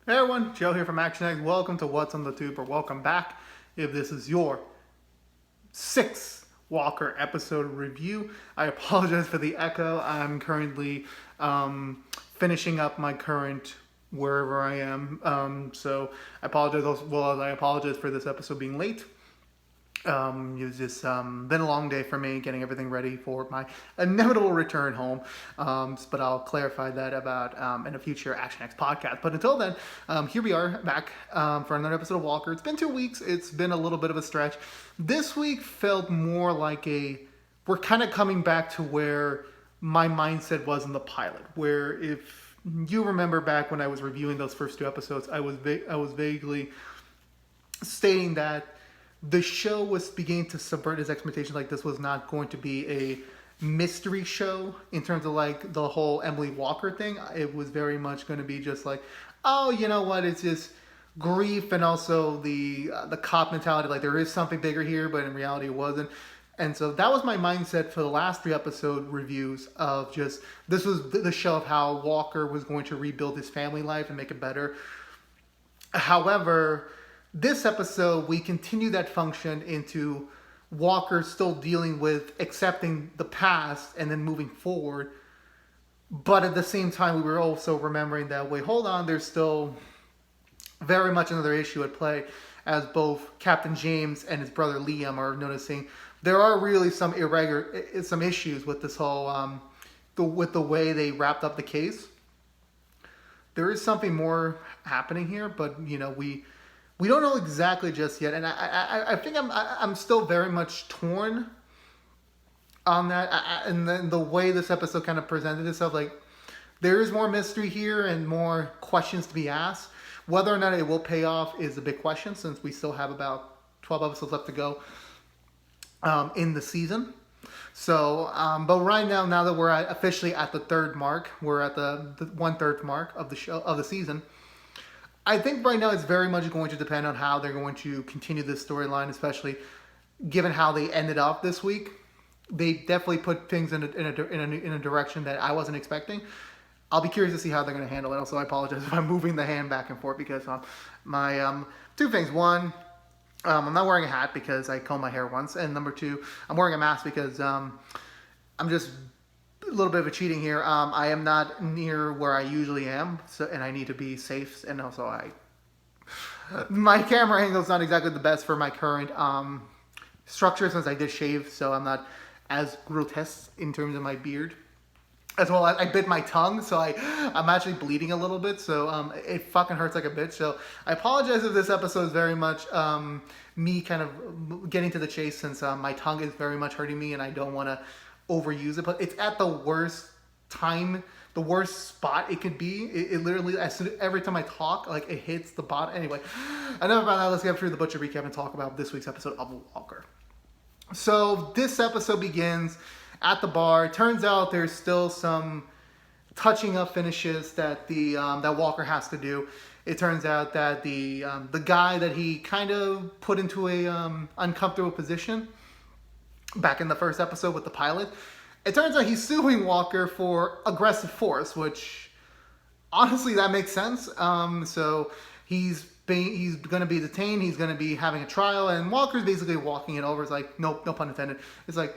Hey everyone, Joe here from ActionX. Welcome to What's on the Tube, or welcome back if this is your sixth Walker episode review. I apologize for the echo. I'm currently finishing up my current wherever I am. So I apologize as well as I apologize for this episode being late. It was just been a long day for me getting everything ready for my inevitable return home. But I'll clarify that about in a future Action X podcast. But until then, here we are back for another episode of Walker. It's been 2 weeks. It's been a little bit of a stretch. This week felt more like we're kind of coming back to where my mindset was in the pilot. Where if you remember back when I was reviewing those first two episodes, I was vaguely stating that the show was beginning to subvert his expectations. Like, this was not going to be a mystery show in terms of like the whole Emily Walker thing. It was very much going to be just like, oh, you know what? It's just grief and also the cop mentality. Like, there is something bigger here, but in reality, it wasn't. And so that was my mindset for the last three episode reviews of just, this was the show of how Walker was going to rebuild his family life and make it better. However, this episode, we continue that function into Walker still dealing with accepting the past and then moving forward. But at the same time, we were also remembering that, wait, hold on, there's still very much another issue at play, as both Captain James and his brother Liam are noticing there are really some issues with this whole, with the way they wrapped up the case. There is something more happening here, but, you know, we don't know exactly just yet, and I think I'm still very much torn on that, and then the way this episode kind of presented itself. Like, there is more mystery here and more questions to be asked. Whether or not it will pay off is a big question, since we still have about 12 episodes left to go in the season. So, but right now that we're officially at the third mark, we're at the 1/3 mark of the show of the season. I think right now it's very much going to depend on how they're going to continue this storyline, especially given how they ended up this week. They definitely put things in a direction that I wasn't expecting. I'll be curious to see how they're going to handle it. Also, I apologize if I'm moving the hand back and forth because my two things. One, I'm not wearing a hat because I combed my hair once, and number two, I'm wearing a mask because I'm just a little bit of a cheating here. I am not near where I usually am, so, and I need to be safe. And also, my camera angle is not exactly the best for my current structure, since I did shave, so I'm not as grotesque in terms of my beard. As well, I bit my tongue, so I'm actually bleeding a little bit, so it fucking hurts like a bitch. So I apologize if this episode is very much me kind of getting to the chase, since my tongue is very much hurting me, and I don't want to overuse it. But it's at the worst time, the worst spot it could be. It literally, every time I talk, like, it hits the bottom. Anyway, enough about that. Let's get through the Butcher recap and talk about this week's episode of Walker. So this episode begins at the bar. It turns out there's still some touching up finishes that that Walker has to do. It turns out that the guy that he kind of put into a uncomfortable position back in the first episode with the pilot, it turns out he's suing Walker for aggressive force, which honestly that makes sense. So he's going to be detained. He's going to be having a trial, and Walker's basically walking it over. It's like, nope, no pun intended. It's like,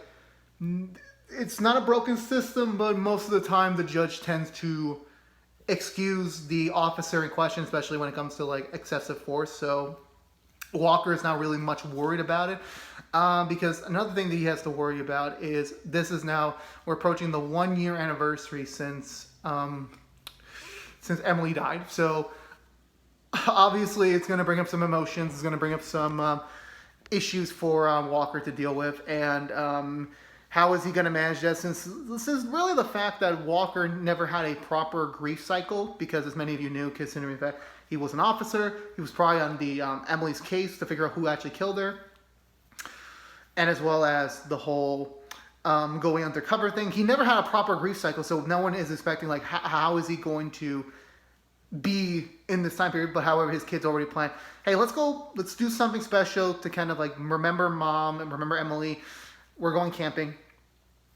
it's not a broken system, but most of the time the judge tends to excuse the officer in question, especially when it comes to like excessive force. So Walker is not really much worried about it, because another thing that he has to worry about is we're approaching the 1 year anniversary since Emily died. So obviously it's going to bring up some emotions. It's going to bring up some issues for Walker to deal with, and how is he going to manage that, since this is really the fact that Walker never had a proper grief cycle, because as many of you knew, considering the fact he was an officer, he was probably on the Emily's case to figure out who actually killed her, and as well as the whole going undercover thing. He never had a proper grief cycle, so no one is expecting, like, how is he going to be in this time period. But however, his kids already planned, hey, let's do something special to kind of like remember Mom and remember Emily. We're going camping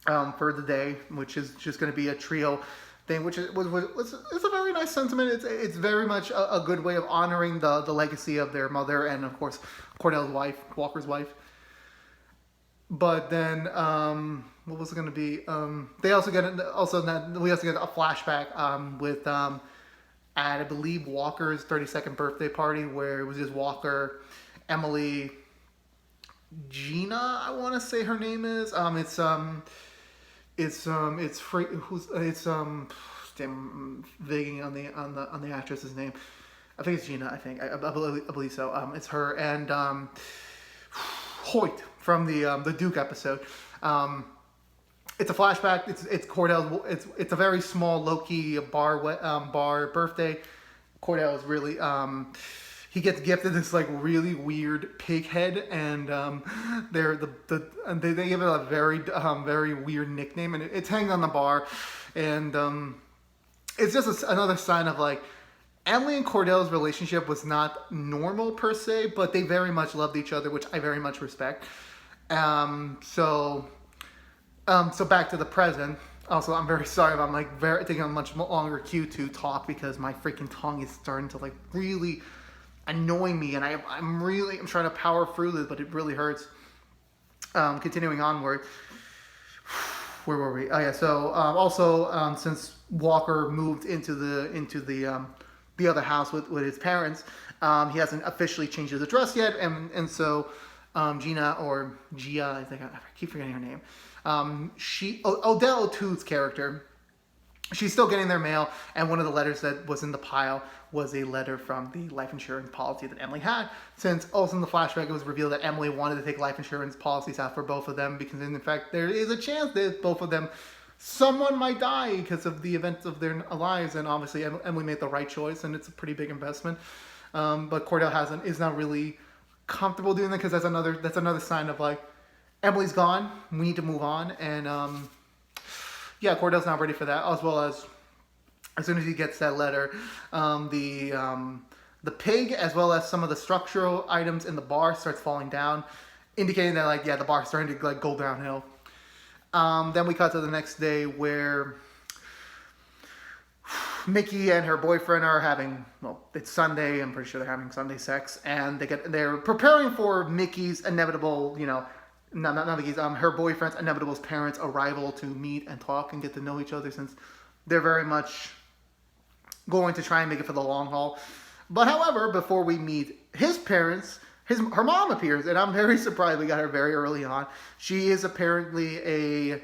for the day, which is just going to be a trio thing, which it's a very nice sentiment. It's very much a good way of honoring the legacy of their mother and of course Cordell's wife, Walker's wife. But then what was it going to be? We also get a flashback with at I believe Walker's 32nd birthday party where it was just Walker, Emily, Gina, I want to say her name is. Damn, vaguing on the actress's name. I think it's Gina. I believe so. It's her and Hoyt from the Duke episode. It's a flashback. It's Cordell. It's a very small low key bar birthday. Cordell is really he gets gifted this like really weird pig head, and they give it a very weird nickname, and it's hanging on the bar, and it's just another sign of like Emily and Cordell's relationship was not normal per se, but they very much loved each other, which I very much respect. So back to the present. Also, I'm very sorry if I'm like taking a much longer cue to talk because my freaking tongue is starting to like really annoying me, and I'm trying to power through this, but it really hurts. Continuing onward, where were we? Oh yeah, so since Walker moved into the other house with his parents, he hasn't officially changed his address yet, and so Gina or Gia, I think I keep forgetting her name. Odell O'Toole's character, she's still getting their mail, and one of the letters that was in the pile was a letter from the life insurance policy that Emily had. Since also in the flashback, it was revealed that Emily wanted to take life insurance policies out for both of them because, in fact, there is a chance that both of them, someone might die because of the events of their lives, and obviously Emily made the right choice, and it's a pretty big investment. But Cordell is not really comfortable doing that because that's another sign of like Emily's gone. We need to move on, and yeah, Cordell's not ready for that. As soon as he gets that letter, the pig as well as some of the structural items in the bar starts falling down, indicating that like the bar's starting to like go downhill. Then we cut to the next day where Mickey and her boyfriend are having, it's Sunday. I'm pretty sure they're having Sunday sex, and they're preparing for Mickey's inevitable, not Mickey's, her boyfriend's inevitable parents' arrival to meet and talk and get to know each other, since they're very much going to try and make it for the long haul. But however, before we meet his parents, her mom appears, and I'm very surprised we got her very early on. She is apparently a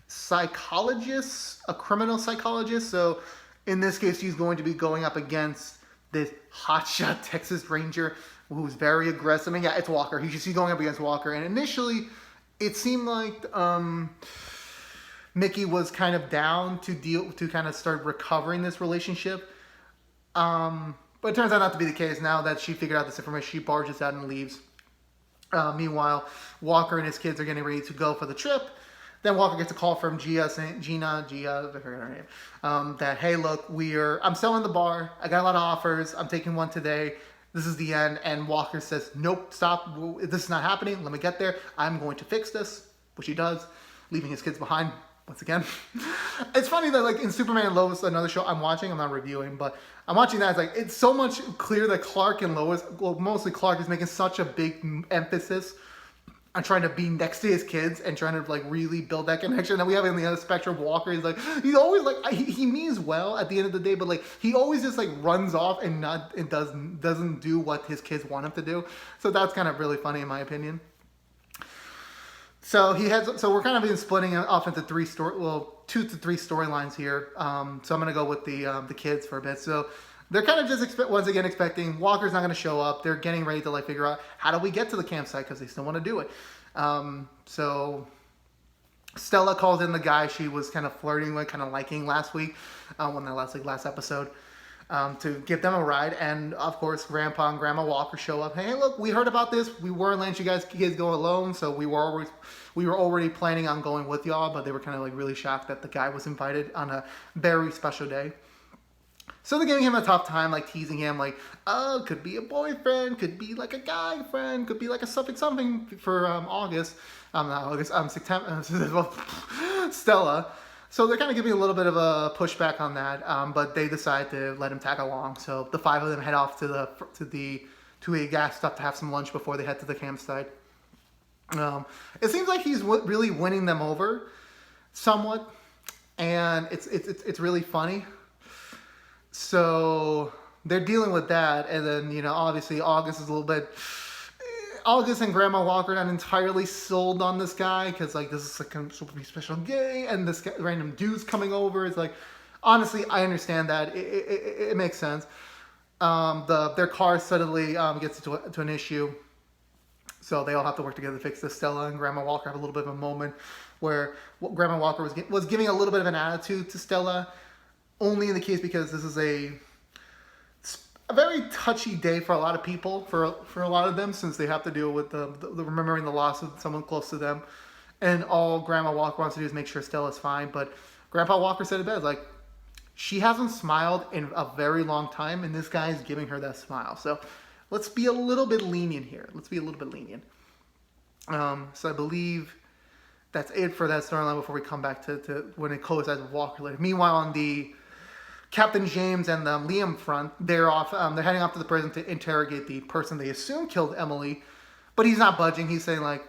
psychologist, a criminal psychologist. So in this case, she's going to be going up against this hotshot Texas Ranger who's very aggressive. I mean, yeah, it's Walker. She's going up against Walker. And initially, it seemed like Mickey was kind of down to kind of start recovering this relationship. But it turns out not to be the case. Now that she figured out this information, she barges out and leaves. Meanwhile, Walker and his kids are getting ready to go for the trip. Then Walker gets a call from Gina, I forget her name, that, hey, look, I'm selling the bar. I got a lot of offers. I'm taking one today. This is the end. And Walker says, nope, stop. This is not happening. Let me get there. I'm going to fix this, which he does, leaving his kids behind. Once again, it's funny that like in Superman and Lois, another show I'm watching, I'm not reviewing, but I'm watching that. It's like it's so much clear that Clark and Lois, well, mostly Clark, is making such a big emphasis on trying to be next to his kids and trying to like really build that connection. And we have in the other spectrum, Walker is like he's always like he means well at the end of the day, but like he always just like runs off and doesn't do what his kids want him to do. So that's kind of really funny in my opinion. So we're kind of been splitting it off into 2 to 3 storylines here. So I'm gonna go with the kids for a bit. So they're kind of just once again expecting Walker's not gonna show up. They're getting ready to like figure out how do we get to the campsite because they still want to do it. So Stella calls in the guy she was kind of flirting with, kind of liking last week, last episode. To give them a ride, and of course Grandpa and Grandma Walker show up. Hey, look, we heard about this. We weren't letting you kids go alone, so we were already planning on going with y'all, but they were kind of like really shocked that the guy was invited on a very special day. So they're giving him a tough time, like teasing him, like, oh, could be a boyfriend, could be like a guy friend, could be like a something for September. Stella. So they're kind of giving a little bit of a pushback on that, but they decide to let him tag along. So the five of them head off to a gas stop to have some lunch before they head to the campsite. It seems like he's really winning them over, somewhat, and it's really funny. So they're dealing with that, and then obviously August is a little bit. August and Grandma Walker are not entirely sold on this guy because like this is like supposed to be special gay, and this guy, random dude's coming over. It's like, honestly, I understand that it makes sense. Their car suddenly gets to an issue, so they all have to work together to fix this. Stella and Grandma Walker have a little bit of a moment where Grandma Walker was giving a little bit of an attitude to Stella, only in the case because this is a very touchy day for a lot of people, for a lot of them, since they have to deal with the remembering the loss of someone close to them, and all Grandma Walker wants to do is make sure Stella's fine. But Grandpa Walker said it best, like, she hasn't smiled in a very long time, and this guy is giving her that smile. So let's be a little bit lenient here. So I believe that's it for that storyline before we come back to when it coincides with Walker later. Meanwhile, on the Captain James and Liam front, they're off. They're heading off to the prison to interrogate the person they assume killed Emily, but he's not budging. He's saying like,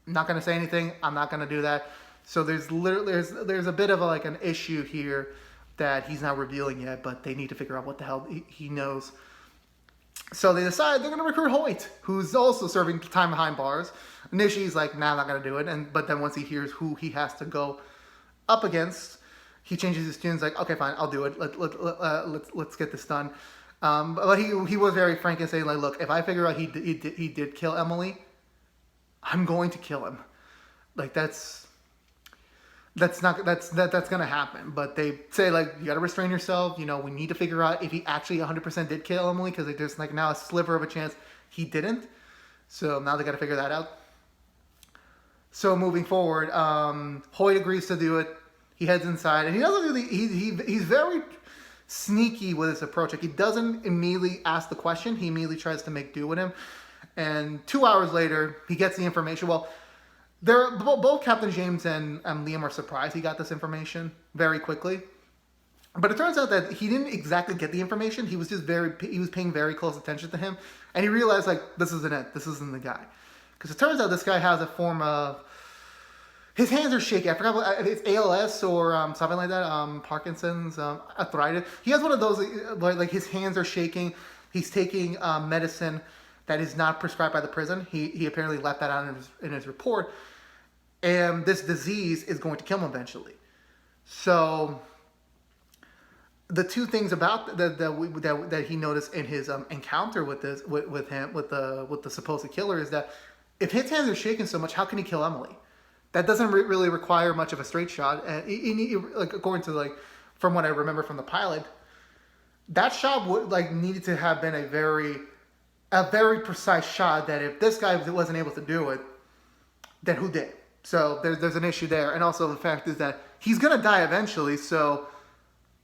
"I'm not going to say anything. I'm not going to do that." So there's a bit of an issue here that he's not revealing yet, but they need to figure out what the hell he knows. So they decide they're going to recruit Hoyt, who's also serving time behind bars. Initially, he's like, "Nah, I'm not going to do it," but then once he hears who he has to go up against, he changes his tune. He's like, "Okay, fine, I'll do it. Let's get this done." But he was very frank in saying like, "Look, if I figure out he did kill Emily, I'm going to kill him. Like that's gonna happen." But they say like, "You got to restrain yourself. We need to figure out if he actually 100% did kill Emily, because there's like now a sliver of a chance he didn't. So now they got to figure that out." So moving forward, Hoyt agrees to do it. He heads inside, and he doesn't really. He's very sneaky with his approach. Like, he doesn't immediately ask the question. He immediately tries to make do with him. And 2 hours later, he gets the information. Well, both Captain James and Liam are surprised he got this information very quickly. But it turns out that he didn't exactly get the information. He was just he was paying very close attention to him, and he realized like, this isn't it. This isn't the guy, because it turns out this guy has a form of. His hands are shaky. I forgot if it's ALS or something like that. Parkinson's, arthritis. He has one of those, like his hands are shaking. He's taking medicine that is not prescribed by the prison. He apparently left that out in his report. And this disease is going to kill him eventually. So the two things about that he noticed in his encounter with the supposed killer is that if his hands are shaking so much, how can he kill Emily? That doesn't really require much of a straight shot. And like according to from what I remember from the pilot, that shot would needed to have been a very precise shot. That if this guy wasn't able to do it, then who did? So there's an issue there. And also the fact is that he's gonna die eventually. So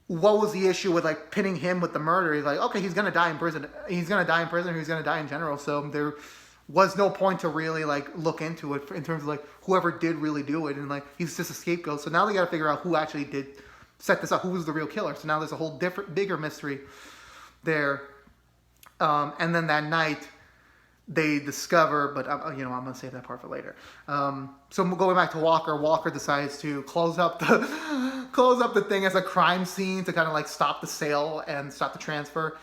what was the issue with pinning him with the murder? He's like, okay, he's gonna die in prison. He's gonna die in prison. Or he's gonna die in general. So there was no point to really look into it in terms of whoever did really do it, and he's just a scapegoat. So now they got to figure out who actually did set this up, who was the real killer. So now there's a whole bigger mystery there. And then that night they discover, but I'm gonna save that part for later. So going back to Walker, Walker decides to close up the thing as a crime scene to kind of stop the sale and stop the transfer.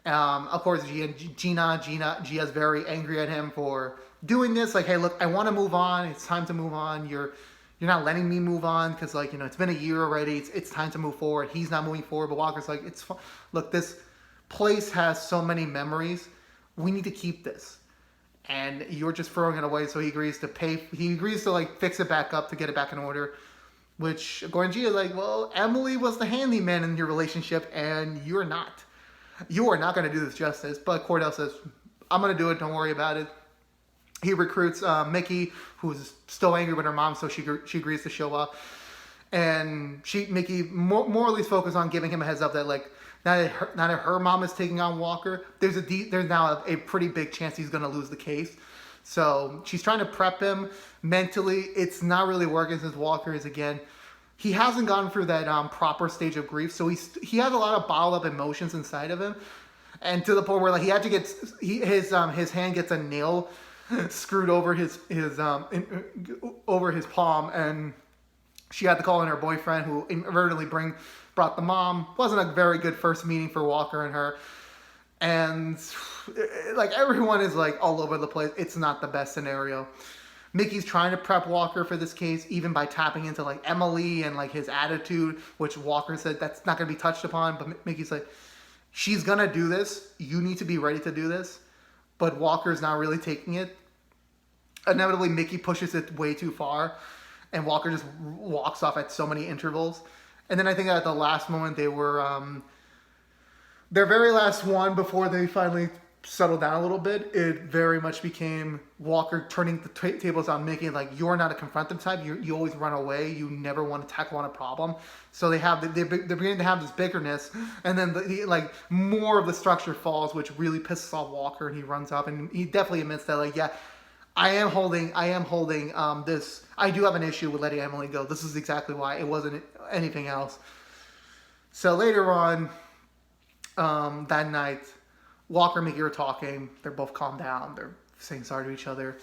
Of course, Gia's very angry at him for doing this. Like, hey, look, I want to move on. It's time to move on. You're not letting me move on because, it's been a year already. It's time to move forward. He's not moving forward, but Walker's like, it's fun. Look, this place has so many memories. We need to keep this, and you're just throwing it away. So he agrees to pay. He agrees to fix it back up to get it back in order. Which, according to Gia, well, Emily was the handyman in your relationship, and you're not. You are not going to do this justice. But Cordell says, I'm going to do it. Don't worry about it. He recruits Mickey, who's still angry with her mom, so she agrees to show up. And Mickey more or less focused on giving him a heads up that now that her mom is taking on Walker, there's now a pretty big chance he's going to lose the case. So she's trying to prep him mentally. It's not really working since Walker is again he hasn't gone through that proper stage of grief, so he has a lot of bottled up emotions inside of him, and to the point where like he had to get his hand gets a nail screwed over over his palm, and she had to call in her boyfriend, who inadvertently brought the mom. Wasn't a very good first meeting for Walker and her, and like everyone is like all over the place. It's not the best scenario. Mickey's trying to prep Walker for this case, even by tapping into like Emily and like his attitude, which Walker said that's not going to be touched upon. But Mickey's like, she's going to do this. You need to be ready to do this. But Walker's not really taking it. Inevitably, Mickey pushes it way too far, and Walker just walks off at so many intervals. And then I think at the last moment, they were their very last one before they finally settled down a little bit. It very much became Walker turning the tables on Mickey, like, you're not a confrontive type. You always run away. You never want to tackle on a problem. So they're beginning to have this bitterness, and then like more of the structure falls, which really pisses off Walker, and he runs up, and he definitely admits that, like, yeah, I am holding this. I do have an issue with letting Emily go. This is exactly why. It wasn't anything else. So later on, that night, Walker and Mickey are talking. They're both calmed down. They're saying sorry to each other.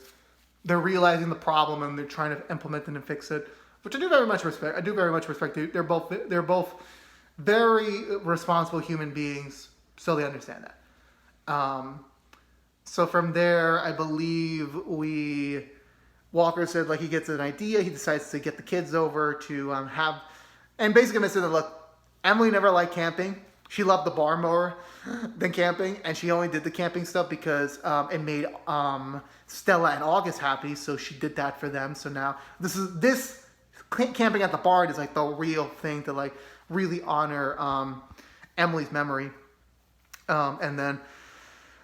They're realizing the problem, and they're trying to implement it and fix it, which I do very much respect. They're both very responsible human beings, so they understand that. So from there, I believe Walker said, like, he gets an idea. He decides to get the kids over to and basically said that, look, Emily never liked camping. She loved the bar more than camping, and she only did the camping stuff because it made Stella and August happy, so she did that for them. So now this camping at the bar is like the real thing to like really honor Emily's memory. And then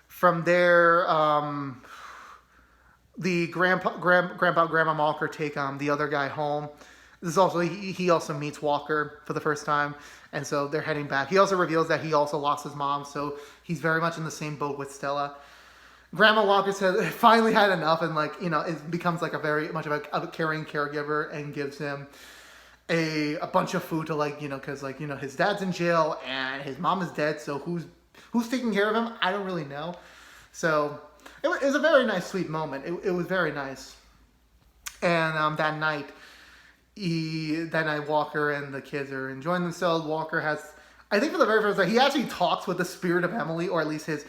from there, the grandpa grandma Walker take the other guy home. This is also he also meets Walker for the first time, and so they're heading back. He also reveals that he also lost his mom, so he's very much in the same boat with Stella. Grandma Walker says finally had enough, and like, you know, it becomes like a very much of a caring caregiver, and gives him a bunch of food to, like, you know, because, like, you know, his dad's in jail and his mom is dead, so who's taking care of him? I don't really know. So it was a very nice, sweet moment. It was very nice. And that night, Walker and the kids are enjoying themselves. Walker has, I think for the very first time, he actually talks with the spirit of Emily, or at least his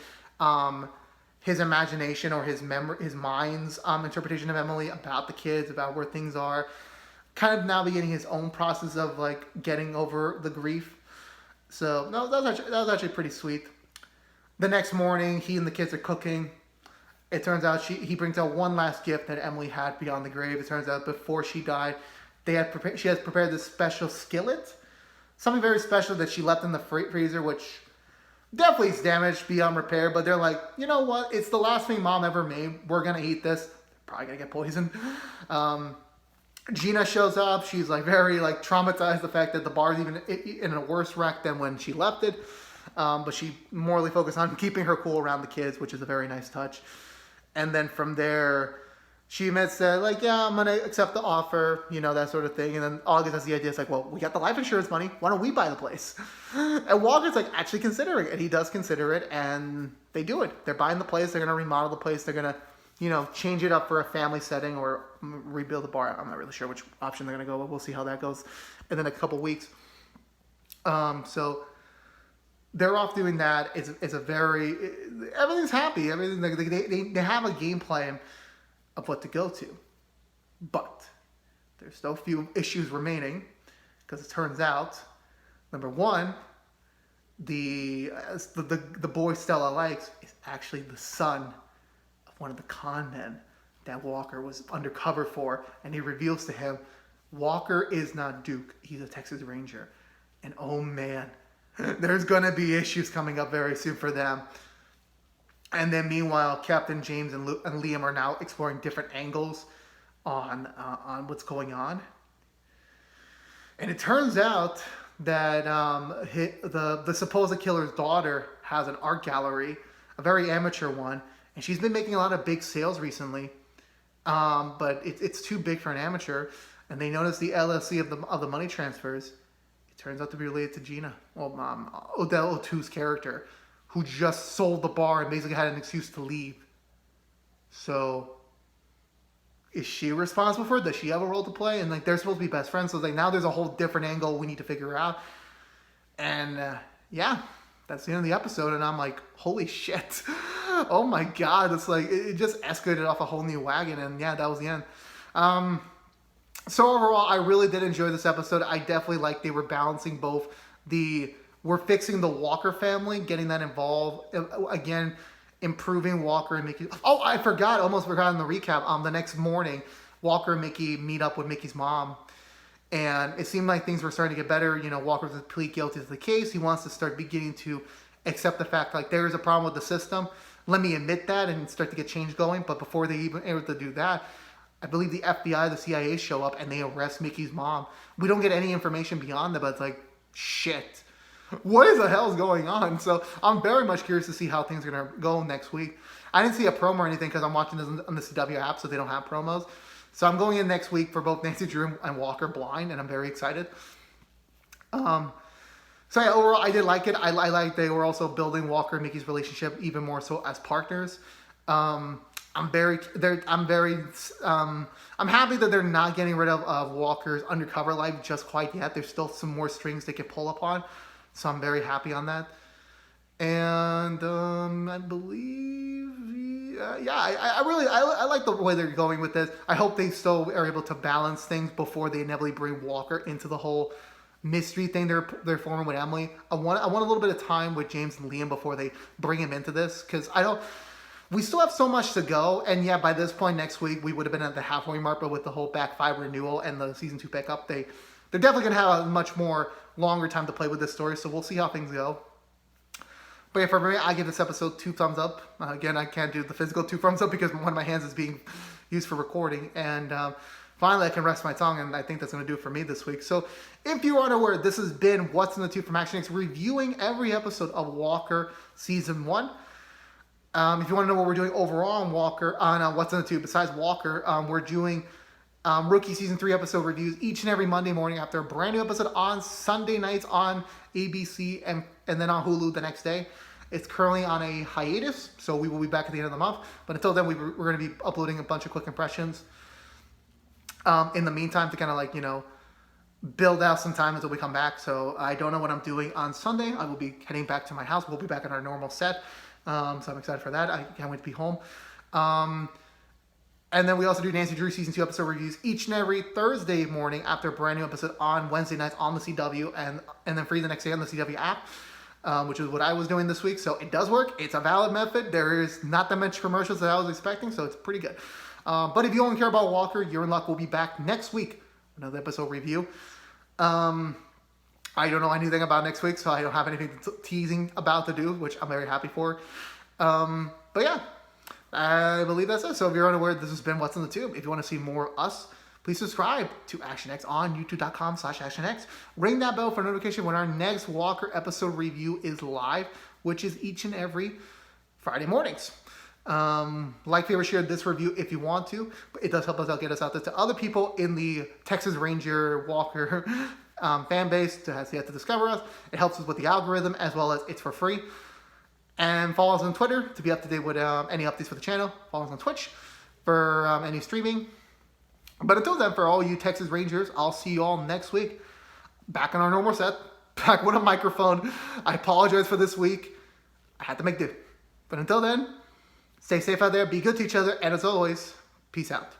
imagination or his mind's interpretation of Emily, about the kids, about where things are. Kind of now beginning his own process of like getting over the grief. So no, that was actually pretty sweet. The next morning, he and the kids are cooking. It turns out he brings out one last gift that Emily had beyond the grave. It turns out before she died, she has prepared this special skillet, something very special that she left in the freezer, which definitely is damaged beyond repair. But they're like, you know what? It's the last thing Mom ever made. We're gonna eat this. Probably gonna get poisoned. Gina shows up. She's like very like traumatized the fact that the bar's even in a worse wreck than when she left it. But she morally focused on keeping her cool around the kids, which is a very nice touch. And then from there, she admits that, like, yeah, I'm going to accept the offer, you know, that sort of thing. And then August has the idea. It's like, well, we got the life insurance money. Why don't we buy the place? And Walker's like actually considering it. And he does consider it. And they do it. They're buying the place. They're going to remodel the place. They're going to, you know, change it up for a family setting or rebuild the bar. I'm not really sure which option they're going to go, but we'll see how that goes in the next couple weeks. So they're off doing that. It's a very, everything's happy. Everything, they have a game plan of what to go to. But there's still a few issues remaining, because it turns out, number one, the boy Stella likes is actually the son of one of the con men that Walker was undercover for, and he reveals to him, Walker is not Duke, he's a Texas Ranger. And oh man, there's gonna be issues coming up very soon for them. And then meanwhile, Captain James and Liam are now exploring different angles on what's going on. And it turns out that the supposed killer's daughter has an art gallery, a very amateur one, and she's been making a lot of big sales recently. But it's too big for an amateur. and they notice the LLC of the money transfers. It turns out to be related to Gina. Well, Odell O'Too's character, who just sold the bar and basically had an excuse to leave. So, is she responsible for it? Does she have a role to play? And like, they're supposed to be best friends. So like, now there's a whole different angle we need to figure out. And yeah, that's the end of the episode. And I'm like, holy shit. Oh my God. It's like, it just escalated off a whole new wagon. And yeah, that was the end. So overall, I really did enjoy this episode. I definitely like they were balancing both we're fixing the Walker family, getting that involved. Again, improving Walker and Mickey. Oh, I almost forgot in the recap. The next morning, Walker and Mickey meet up with Mickey's mom. And it seemed like things were starting to get better. You know, Walker's plead guilty to the case. He wants to start beginning to accept the fact, like, there is a problem with the system. Let me admit that and start to get change going. But before they even able to do that, I believe the FBI, the CIA show up and they arrest Mickey's mom. We don't get any information beyond that, but it's like, shit. What is the hell's going on? So I'm very much curious to see how things are going to go next week. I didn't see a promo or anything because I'm watching this on the CW app, so they don't have promos. So I'm going in next week for both Nancy Drew and Walker blind, and I'm very excited. So yeah, overall, I did like it. I like they were also building Walker and Mickey's relationship even more so as partners. I'm happy that they're not getting rid of Walker's undercover life just quite yet. There's still some more strings they can pull upon, so I'm very happy on that. And I believe, I like the way they're going with this. I hope they still are able to balance things before they inevitably bring Walker into the whole mystery thing they're forming with Emily. I want a little bit of time with James and Liam before they bring him into this, because we still have so much to go, and yeah, by this point next week, we would have been at the halfway mark, but with the whole back 5 renewal and the season 2 pickup, they're definitely going to have a much more longer time to play with this story, so we'll see how things go. But yeah, for me, I give this episode 2 thumbs up. Again, I can't do the physical 2 thumbs up because one of my hands is being used for recording, and finally I can rest my tongue, and I think that's going to do it for me this week. So if you aren't aware, this has been What's in the Tube from ActionX, reviewing every episode of Walker Season 1. If you want to know what we're doing overall on Walker, on What's in the Tube, besides Walker, we're doing Rookie Season 3 episode reviews each and every Monday morning after a brand new episode on Sunday nights on ABC and then on Hulu the next day. It's currently on a hiatus, so we will be back at the end of the month. But until then, we're going to be uploading a bunch of quick impressions. In the meantime, to kind of like, build out some time until we come back. So I don't know what I'm doing on Sunday. I will be heading back to my house. We'll be back on our normal set. So I'm excited for that. I can't wait to be home. And then we also do Nancy Drew Season 2 episode reviews each and every Thursday morning after a brand new episode on Wednesday nights on the CW and then free the next day on the CW app, which is what I was doing this week. So it does work. It's a valid method. There is not that much commercials that I was expecting, so it's pretty good. But if you only care about Walker, you're in luck. We'll be back next week. Another episode review. I don't know anything about next week, so I don't have anything teasing about to do, which I'm very happy for. But yeah, I believe that's it. So if you're unaware, this has been What's in the Tube. If you want to see more of us, please subscribe to ActionX on youtube.com/ActionX. Ring that bell for notification when our next Walker episode review is live, which is each and every Friday mornings. Like, favorite, share this review if you want to, but it does help us out, get us out there to other people in the Texas Ranger Walker fan base that has yet to discover us. It helps us with the algorithm, as well as it's for free. And follow us on Twitter to be up to date with any updates for the channel. Follow us on Twitch for any streaming. But until then, for all you Texas Rangers, I'll see you all next week. Back on our normal set, back with a microphone. I apologize for this week. I had to make do. But until then, stay safe out there, be good to each other, and as always, peace out.